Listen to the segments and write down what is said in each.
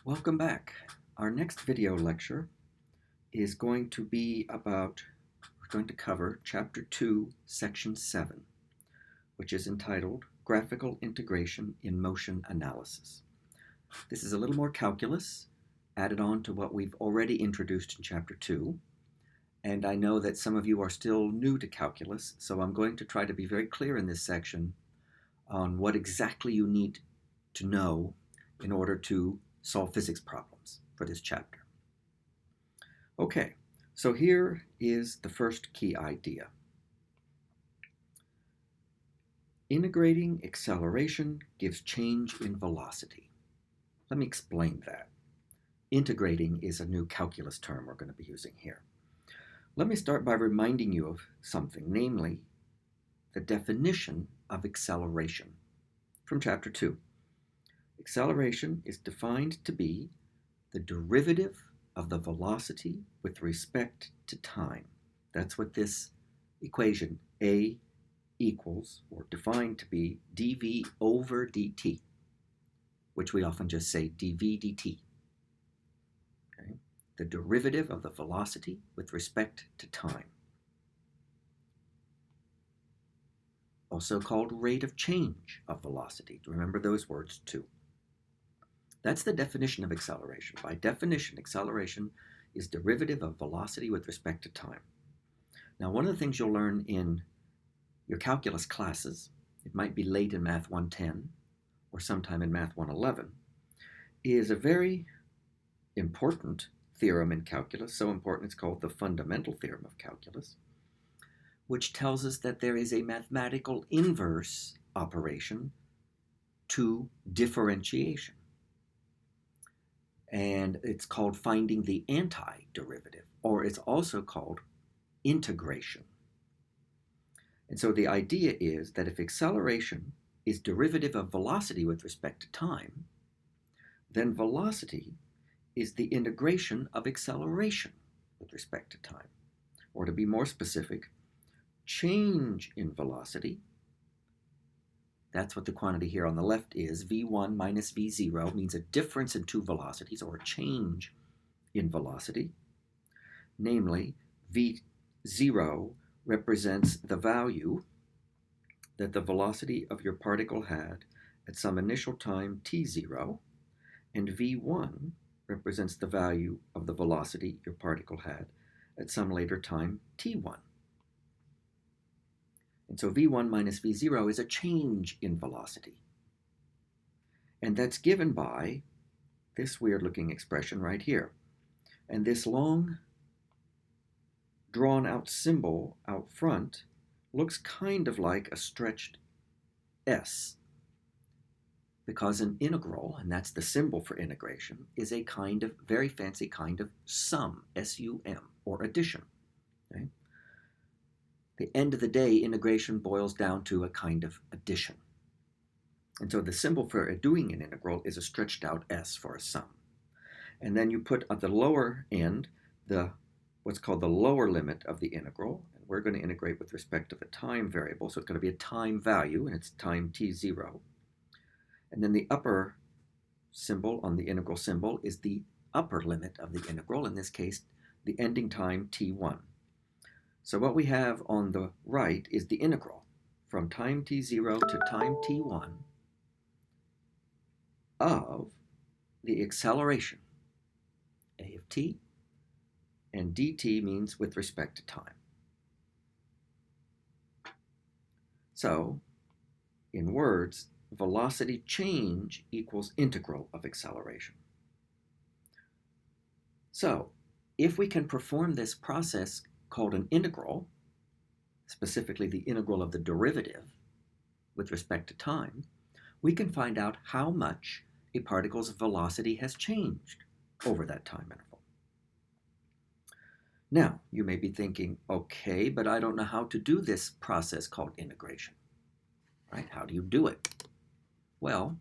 Welcome back. Our next video lecture is going to be about, we're going to cover Chapter 2, Section 7, which is entitled Graphical Integration in Motion Analysis. This is a little more calculus, added on to what we've already introduced in Chapter 2, and I know that some of you are still new to calculus, so I'm going to try to be very clear in this section on what exactly you need to know in order to solve physics problems for this chapter. Okay, so here is the first key idea. Integrating acceleration gives change in velocity. Let me explain that. Integrating is a new calculus term we're going to be using here. Let me start by reminding you of something, namely the definition of acceleration from Chapter 2. Acceleration is defined to be the derivative of the velocity with respect to time. That's what this equation A equals, or defined to be, dv over dt, which we often just say dv dt. Okay? The derivative of the velocity with respect to time. Also called rate of change of velocity. Remember those words too. That's the definition of acceleration. By definition, acceleration is derivative of velocity with respect to time. Now, one of the things you'll learn in your calculus classes, it might be late in Math 110 or sometime in Math 111, is a very important theorem in calculus, so important it's called the fundamental theorem of calculus, which tells us that there is a mathematical inverse operation to differentiation. And it's called finding the antiderivative, or it's also called integration. And so the idea is that if acceleration is derivative of velocity with respect to time, then velocity is the integration of acceleration with respect to time. Or to be more specific, change in velocity, that's what the quantity here on the left is. V1 minus V0 means a difference in two velocities, or a change in velocity. Namely, V0 represents the value that the velocity of your particle had at some initial time t0, and V1 represents the value of the velocity your particle had at some later time t1. And so V1 minus V0 is a change in velocity. And that's given by this weird-looking expression right here. And this long, drawn-out symbol out front looks kind of like a stretched S, because an integral, and that's the symbol for integration, is a kind of, very fancy kind of sum, S-U-M, or addition. Okay? The end of the day, integration boils down to a kind of addition. And so the symbol for doing an integral is a stretched out S for a sum. And then you put at the lower end what's called the lower limit of the integral. And we're going to integrate with respect to the time variable. So it's going to be a time value, and it's time t0. And then the upper symbol on the integral symbol is the upper limit of the integral, in this case, the ending time t1. So what we have on the right is the integral from time t0 to time t1 of the acceleration, a of t, and dt means with respect to time. So, in words, velocity change equals integral of acceleration. So, if we can perform this process called an integral, specifically the integral of the derivative with respect to time, we can find out how much a particle's velocity has changed over that time interval. Now, you may be thinking, okay, but I don't know how to do this process called integration, right? How do you do it? Well,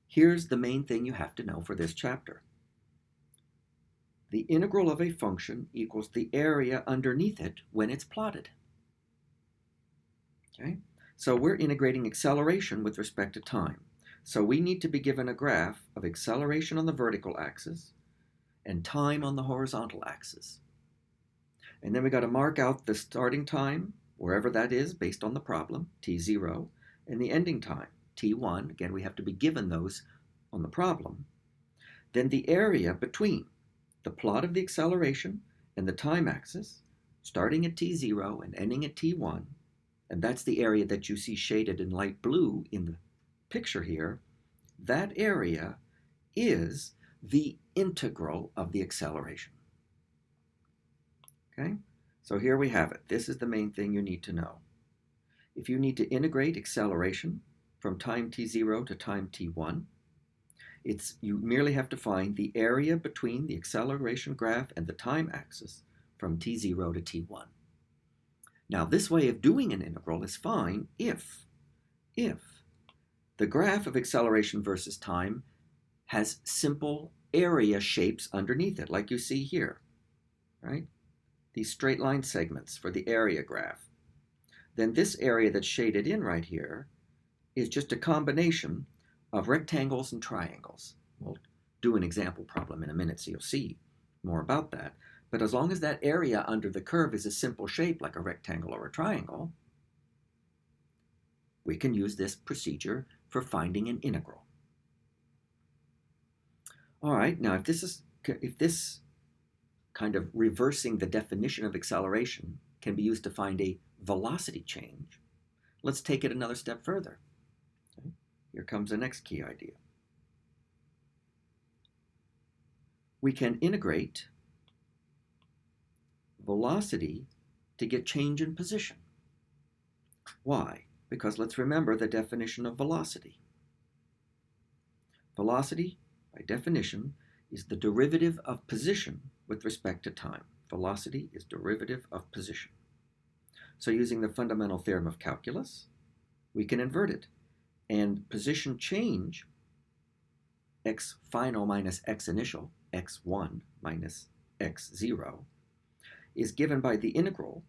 here's the main thing you have to know for this chapter. The integral of a function equals the area underneath it when it's plotted. Okay? So we're integrating acceleration with respect to time. So we need to be given a graph of acceleration on the vertical axis and time on the horizontal axis. And then we got to mark out the starting time, wherever that is based on the problem, t0, and the ending time, t1. Again, we have to be given those on the problem. Then the area between the plot of the acceleration and the time axis, starting at t0 and ending at t1, and that's the area that you see shaded in light blue in the picture here, that area is the integral of the acceleration. Okay, so here we have it. This is the main thing you need to know. If you need to integrate acceleration from time t0 to time t1, you merely have to find the area between the acceleration graph and the time axis from t0 to t1. Now, this way of doing an integral is fine if the graph of acceleration versus time has simple area shapes underneath it, like you see here, right? These straight line segments for the area graph. Then this area that's shaded in right here is just a combination of rectangles and triangles. We'll do an example problem in a minute, so you'll see more about that. But as long as that area under the curve is a simple shape like a rectangle or a triangle, we can use this procedure for finding an integral. All right, now if this kind of reversing the definition of acceleration can be used to find a velocity change, let's take it another step further. Okay? Here comes the next key idea. We can integrate velocity to get change in position. Why? Because let's remember the definition of velocity. Velocity, by definition, is the derivative of position with respect to time. Velocity is derivative of position. So using the fundamental theorem of calculus, we can invert it. And position change, x final minus x initial, x1 minus x0, is given by the integral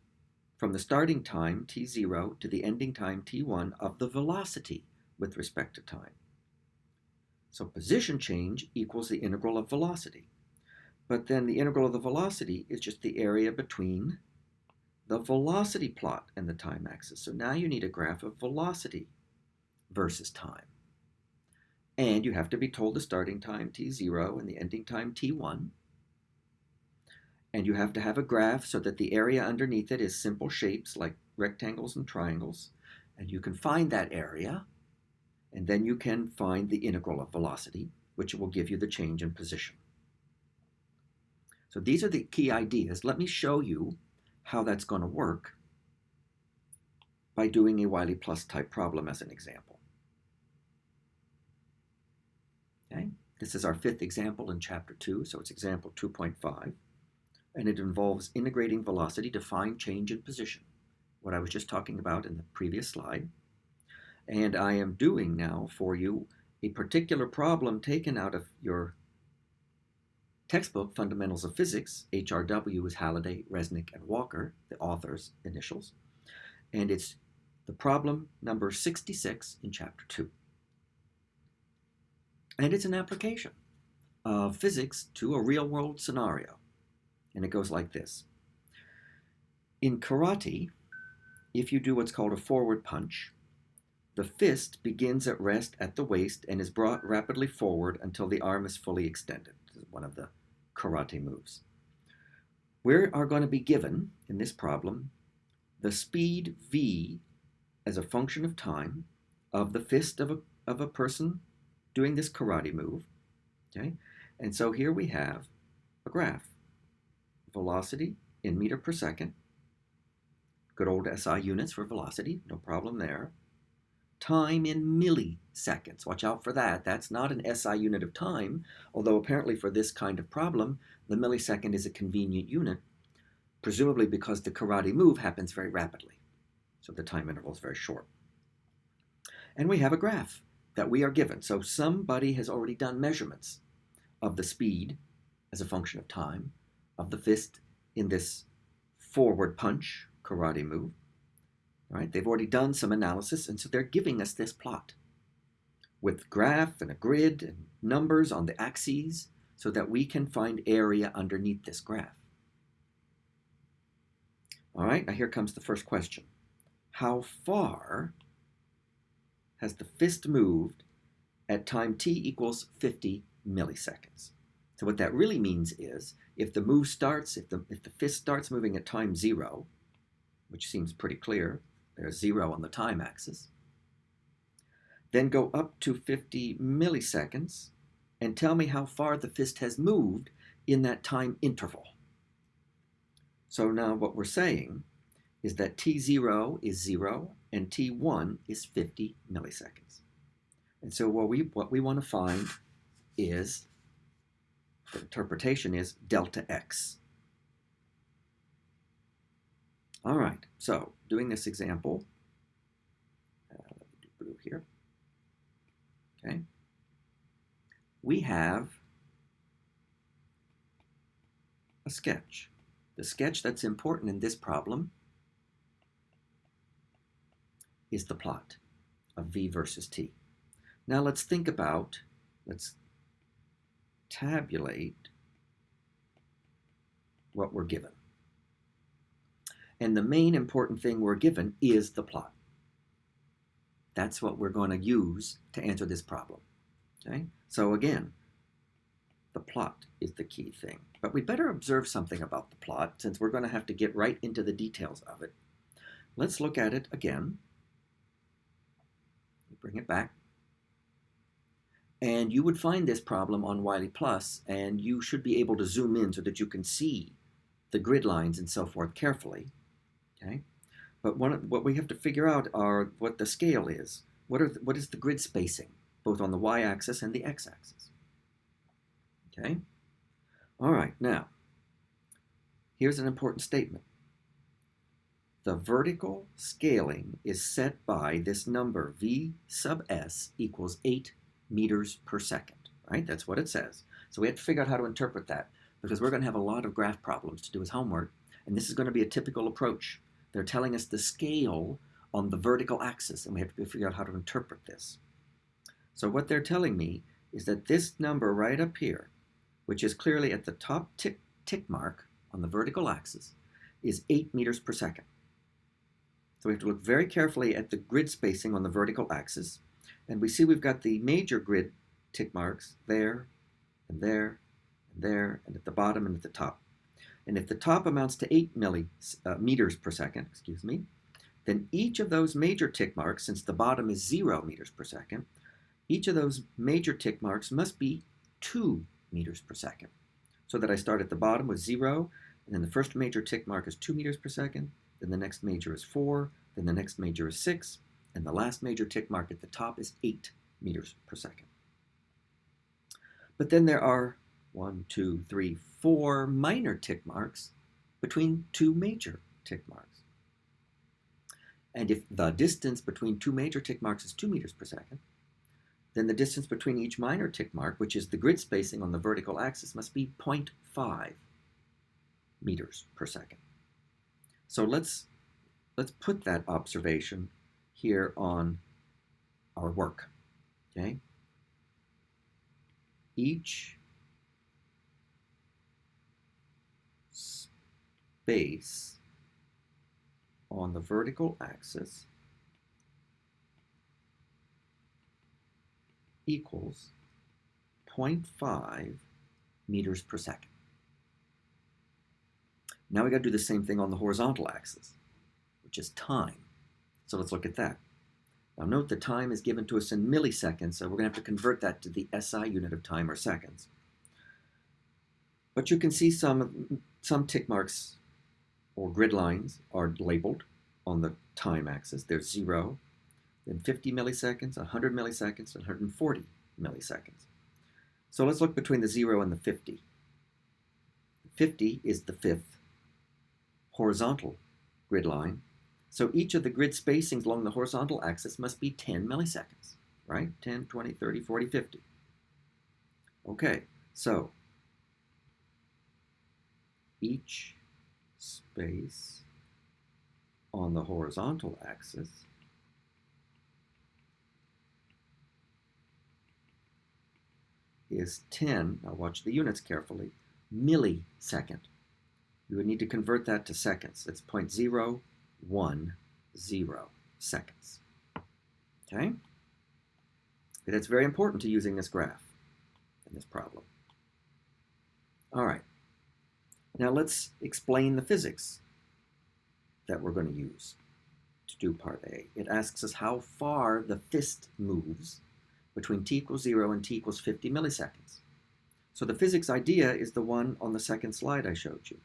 from the starting time t0 to the ending time t1 of the velocity with respect to time. So position change equals the integral of velocity. But then the integral of the velocity is just the area between the velocity plot and the time axis. So now you need a graph of velocity versus time. And you have to be told the starting time t0 and the ending time t1. And you have to have a graph so that the area underneath it is simple shapes like rectangles and triangles. And you can find that area, and then you can find the integral of velocity, which will give you the change in position. So these are the key ideas. Let me show you how that's going to work by doing a Wiley plus type problem as an example. Okay? This is our fifth example in chapter 2, so it's example 2.5. And it involves integrating velocity to find change in position, what I was just talking about in the previous slide. And I am doing now for you a particular problem taken out of your textbook, Fundamentals of Physics. HRW is Halliday, Resnick, and Walker, the author's initials. And it's the problem number 66 in chapter 2. And it's an application of physics to a real-world scenario. And it goes like this. In karate, if you do what's called a forward punch, the fist begins at rest at the waist and is brought rapidly forward until the arm is fully extended. This is one of the karate moves. We are going to be given, in this problem, the speed v as a function of time of the fist of a person doing this karate move. Okay? And so here we have a graph. Velocity in meter per second. Good old SI units for velocity, no problem there. Time in milliseconds. Watch out for that. That's not an SI unit of time, although apparently for this kind of problem, the millisecond is a convenient unit, presumably because the karate move happens very rapidly. So the time interval is very short. And we have a graph that we are given. So somebody has already done measurements of the speed as a function of time of the fist in this forward punch karate move. Right? They've already done some analysis, and so they're giving us this plot. with graph and a grid and numbers on the axes so that we can find area underneath this graph. All right, now here comes the first question. How far has the fist moved at time t equals 50 milliseconds? So what that really means is if the move starts, if the fist starts moving at time 0, which seems pretty clear, there's 0 on the time axis, then go up to 50 milliseconds and tell me how far the fist has moved in that time interval. So now what we're saying is that t0 is 0 and t1 is 50 milliseconds. And so what we want to find is, the interpretation is delta x. All right, so doing this example, let me do blue here. Okay, we have a sketch. The sketch that's important in this problem is the plot of v versus t. Now let's tabulate what we're given. And the main important thing we're given is the plot. That's what we're going to use to answer this problem. Okay? So again, the plot is the key thing. But we better observe something about the plot since we're going to have to get right into the details of it. Let's look at it again. Bring it back. And you would find this problem on Wiley Plus, and you should be able to zoom in so that you can see the grid lines and so forth carefully. Okay? But what we have to figure out are what the scale is. What is the grid spacing, both on the y-axis and the x-axis? Okay? All right, now, here's an important statement. The vertical scaling is set by this number, v sub s equals 8 meters per second, right? That's what it says. So we have to figure out how to interpret that because we're going to have a lot of graph problems to do as homework, and this is going to be a typical approach. They're telling us the scale on the vertical axis, and we have to figure out how to interpret this. So what they're telling me is that this number right up here, which is clearly at the top tick mark on the vertical axis, is 8 meters per second. So we have to look very carefully at the grid spacing on the vertical axis, and we see we've got the major grid tick marks there, and there, and there, and at the bottom and at the top. And if the top amounts to 8 meters per second, then each of those major tick marks, since the bottom is 0 meters per second, each of those major tick marks must be 2 meters per second. So that I start at the bottom with 0, and then the first major tick mark is 2 meters per second, then the next major is 4, then the next major is 6, and the last major tick mark at the top is 8 meters per second. But then there are 1, 2, 3, 4 minor tick marks between 2 major tick marks. And if the distance between 2 major tick marks is 2 meters per second, then the distance between each minor tick mark, which is the grid spacing on the vertical axis, must be 0.5 meters per second. So let's put that observation here on our work. Okay? Each space on the vertical axis equals 0.5 meters per second. Now we got to do the same thing on the horizontal axis, which is time. So let's look at that. Now note the time is given to us in milliseconds, so we're going to have to convert that to the SI unit of time, or seconds. But you can see some tick marks or grid lines are labeled on the time axis. There's 0, then 50 milliseconds, 100 milliseconds, 140 milliseconds. So let's look between the 0 and the 50. 50 is the 5th horizontal grid line. So each of the grid spacings along the horizontal axis must be 10 milliseconds, right? 10, 20, 30, 40, 50. Okay, so each space on the horizontal axis is 10, now watch the units carefully, millisecond. You would need to convert that to seconds. It's 0.010 seconds. Okay? That's very important to using this graph in this problem. All right. Now let's explain the physics that we're going to use to do part A. It asks us how far the fist moves between t equals 0 and t equals 50 milliseconds. So the physics idea is the one on the second slide I showed you.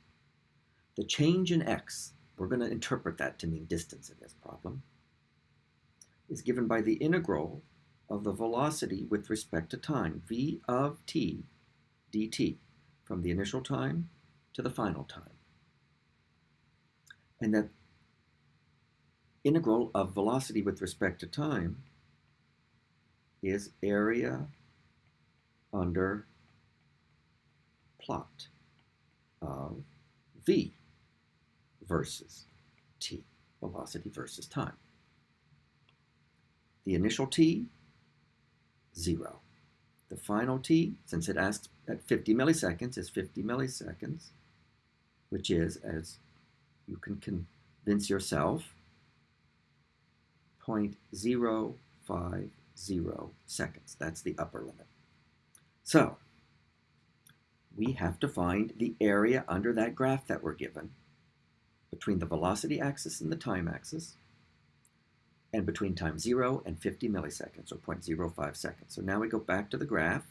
The change in x, we're going to interpret that to mean distance in this problem, is given by the integral of the velocity with respect to time, v of t dt, from the initial time to the final time. And that integral of velocity with respect to time is area under plot of v versus t, velocity versus time. The initial t, 0. The final t, since it asks at 50 milliseconds, is 50 milliseconds, which is, as you can convince yourself, 0.050 seconds. That's the upper limit. So, we have to find the area under that graph that we're given between the velocity axis and the time axis, and between time 0 and 50 milliseconds, or 0.05 seconds. So now we go back to the graph.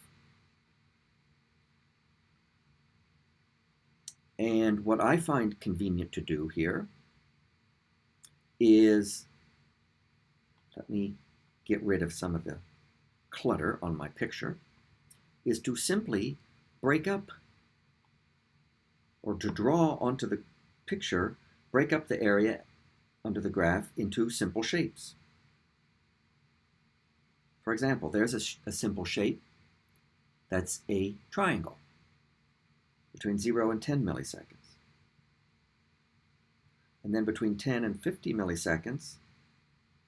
And what I find convenient to do here is, let me get rid of some of the clutter on my picture, is to simply break up, or to draw onto the picture, break up the area under the graph into simple shapes. For example, there's a simple shape that's a triangle between 0 and 10 milliseconds. And then between 10 and 50 milliseconds,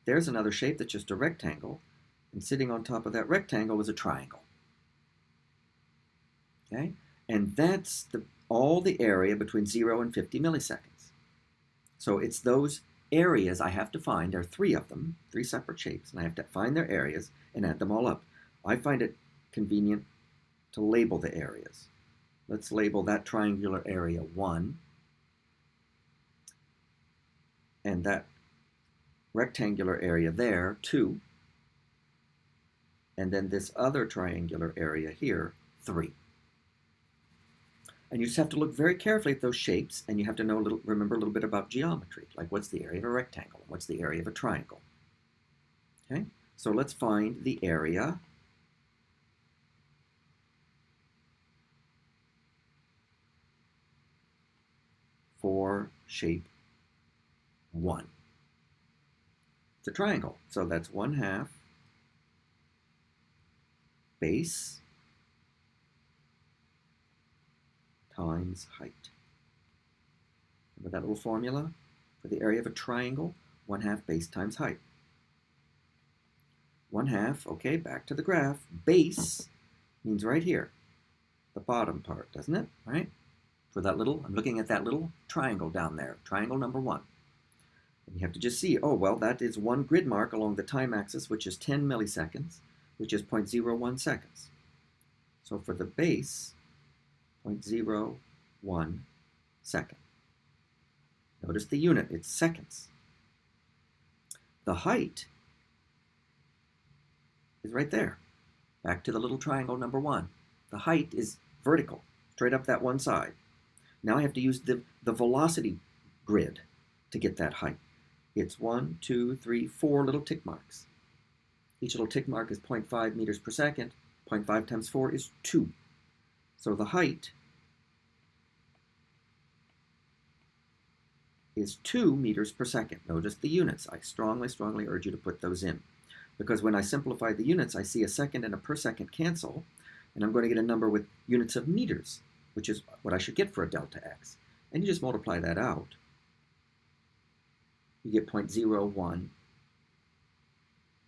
there's another shape that's just a rectangle, and sitting on top of that rectangle is a triangle. Okay? And that's all the area between 0 and 50 milliseconds. So it's those areas I have to find. There are 3 of them, 3 separate shapes, and I have to find their areas and add them all up. I find it convenient to label the areas. Let's label that triangular area 1, and that rectangular area there 2, and then this other triangular area here 3. And you just have to look very carefully at those shapes, and you have to remember a little bit about geometry, like what's the area of a rectangle, what's the area of a triangle. Okay, so let's find the area for shape 1. It's a triangle, so that's 1/2 base times height. Remember that little formula for the area of a triangle? 1/2 base times height. 1/2, okay, back to the graph. Base means right here, the bottom part, doesn't it? Right? For that little, I'm looking at that little triangle down there, triangle number 1. And you have to just see, oh, well, that is 1 grid mark along the time axis, which is 10 milliseconds, which is 0.01 seconds. So for the base, 0.01 second. Notice the unit, it's seconds. The height is right there. Back to the little triangle number 1. The height is vertical, straight up that one side. Now I have to use the velocity grid to get that height. It's 1, 2, 3, 4 little tick marks. Each little tick mark is 0.5 meters per second. 0.5 times 4 is 2. So the height is 2 meters per second. Notice the units. I strongly, strongly urge you to put those in. Because when I simplify the units, I see a second and a per second cancel, and I'm going to get a number with units of meters, which is what I should get for a delta x. And you just multiply that out. You get 0.01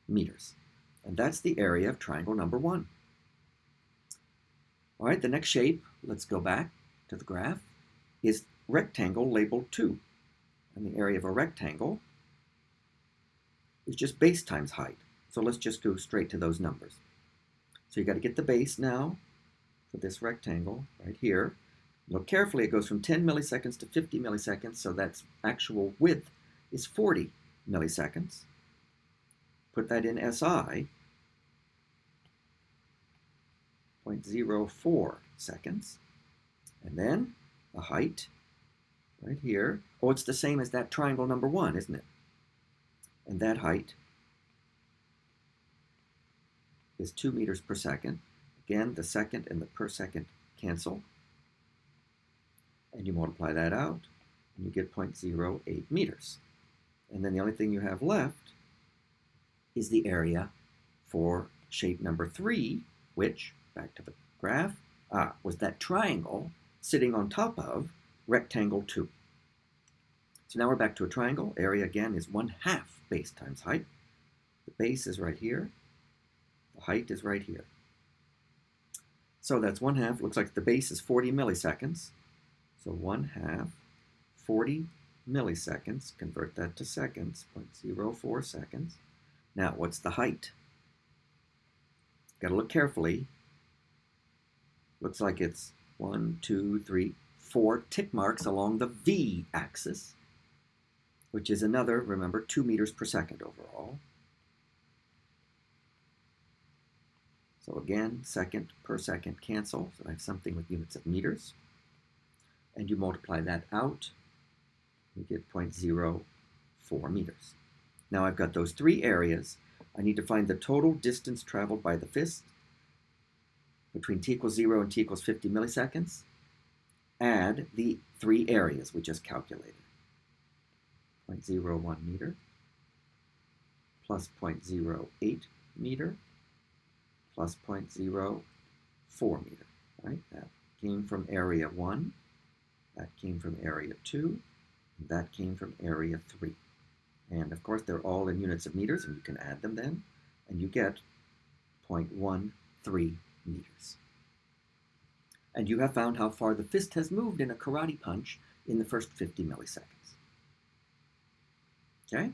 meters. And that's the area of triangle number 1. All right, the next shape, let's go back to the graph, is rectangle labeled 2. And the area of a rectangle is just base times height. So let's just go straight to those numbers. So you got to get the base now for this rectangle right here. Look carefully, it goes from 10 milliseconds to 50 milliseconds, so that's actual width is 40 milliseconds. Put that in SI, 0.04 seconds. And then the height right here. Oh, it's the same as that triangle number 1, isn't it? And that height is 2 meters per second. Again, the second and the per second cancel. And you multiply that out, and you get 0.08 meters. And then the only thing you have left is the area for shape number 3, which, back to the graph, was that triangle sitting on top of rectangle 2. So now we're back to a triangle. Area, again, is 1/2 base times height. The base is right here. The height is right here. So that's 1/2. Looks like the base is 40 milliseconds. So 1/2, 40 milliseconds. Convert that to seconds, 0.04 seconds. Now, what's the height? Got to look carefully. Looks like it's 1, 2, 3, 4 tick marks along the V-axis, which is another, remember, 2 meters per second overall. So again, second per second cancel. So I have something with units of meters. And you multiply that out, you get 0.04 meters. Now I've got those 3 areas. I need to find the total distance traveled by the fist between t equals 0 and t equals 50 milliseconds. Add the 3 areas we just calculated. 0.01 meter plus 0.08 meter plus 0.04 meter. Right? That came from area 1. That came from area 2. And that came from area 3. And of course, they're all in units of meters, and you can add them then, and you get 0.13 meters. And you have found how far the fist has moved in a karate punch in the first 50 milliseconds. Okay?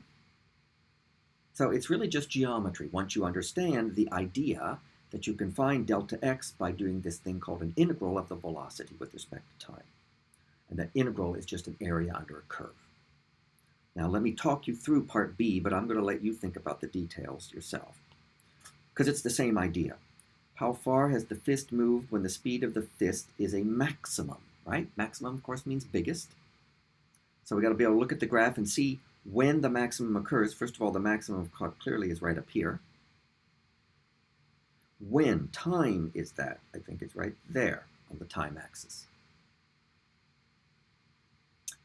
So it's really just geometry once you understand the idea that you can find delta x by doing this thing called an integral of the velocity with respect to time. And that integral is just an area under a curve. Now let me talk you through part B, but I'm going to let you think about the details yourself. Because it's the same idea. How far has the fist moved when the speed of the fist is a maximum, right? Maximum, of course, means biggest. So we got to be able to look at the graph and see when the maximum occurs. First of all, the maximum clearly is right up here. When time is that? I think it's right there on the time axis.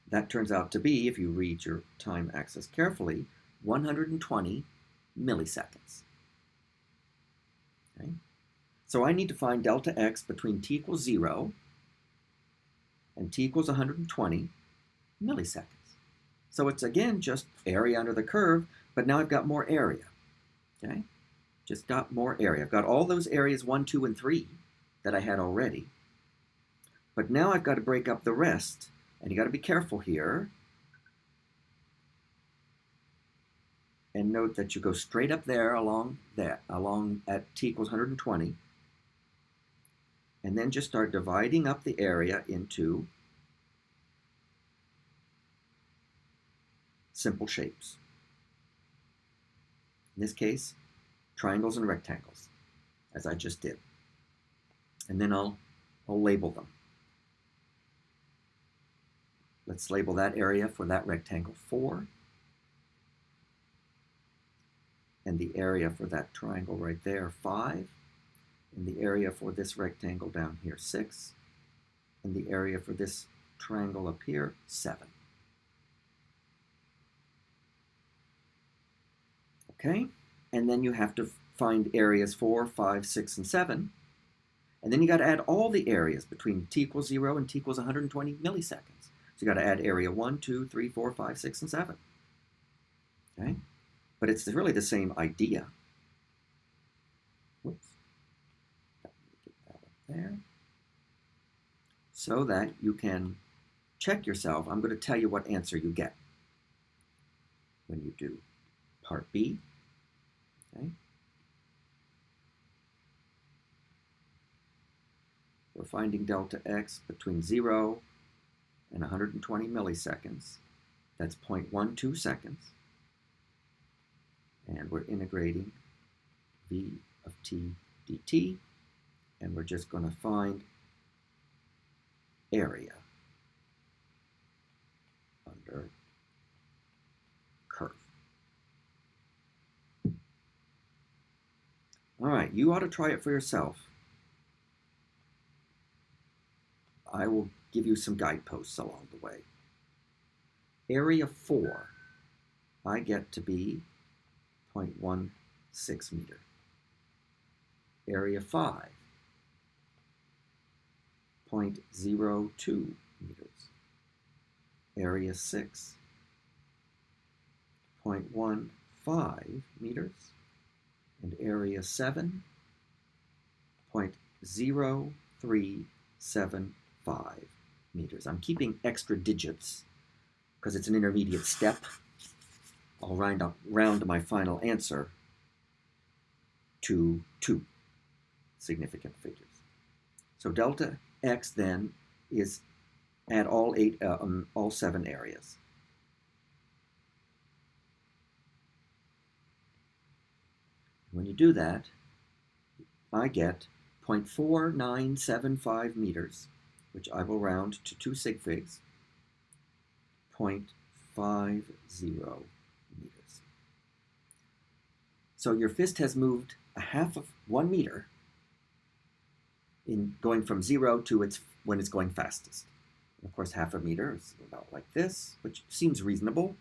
That turns out to be, if you read your time axis carefully, 120 milliseconds. Okay? So I need to find delta x between t equals 0 and t equals 120 milliseconds. So it's, again, just area under the curve, but now I've got more area. Okay? Just got more area. I've got all those areas 1, 2, and 3 that I had already. But now I've got to break up the rest. And you got to be careful here. And note that you go straight up there along at t equals 120. And then just start dividing up the area into simple shapes. In this case, triangles and rectangles, as I just did. And then I'll label them. Let's label that area for that rectangle 4. And the area for that triangle right there, 5. And the area for this rectangle down here, 6. And the area for this triangle up here, 7. Okay? And then you have to find areas 4, 5, 6, and 7. And then you got to add all the areas between t equals 0 and t equals 120 milliseconds. So you got to add area 1, 2, 3, 4, 5, 6, and 7. Okay? But it's really the same idea. Whoops. Get that up there. so that you can check yourself. I'm going to tell you what answer you get when you do part B. Okay? We're finding delta x between 0 and 120 milliseconds. That's 0.12 seconds. And we're integrating v of t dt. And we're just going to find area under curve. All right, you ought to try it for yourself. I will give you some guideposts along the way. Area 4, I get to be 0.16 meter. Area 5, 0.02 meters. Area 6, 0.15 meters. And area 7, 0.0375 meters. I'm keeping extra digits because it's an intermediate step. I'll round my final answer to 2 significant figures. So delta x then is at all 7 areas. When you do that, I get 0.4975 meters, which I will round to 2 sig figs, 0.50 meters. So your fist has moved a half of 1 meter in going from 0 to when it's going fastest. And of course, half a meter is about like this, which seems reasonable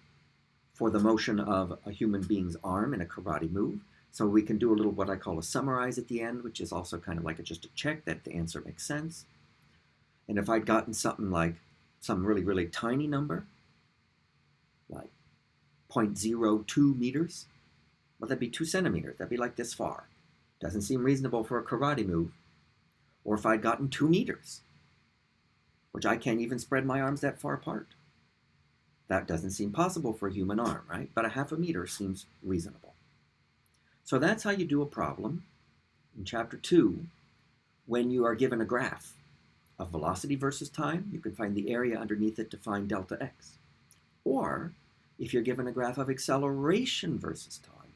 for the motion of a human being's arm in a karate move. So we can do a little what I call a summarize at the end, which is also kind of like just a check that the answer makes sense. And if I'd gotten something like some really, really tiny number, like 0.02 meters, well, that'd be 2 centimeters. That'd be like this far. Doesn't seem reasonable for a karate move. Or if I'd gotten 2 meters, which I can't even spread my arms that far apart. That doesn't seem possible for a human arm, right? But a half a meter seems reasonable. So that's how you do a problem in chapter 2 when you are given a graph of velocity versus time. You can find the area underneath it to find delta x. Or if you're given a graph of acceleration versus time,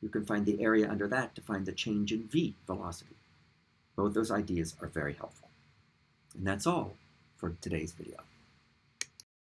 you can find the area under that to find the change in v, velocity. Both those ideas are very helpful. And that's all for today's video.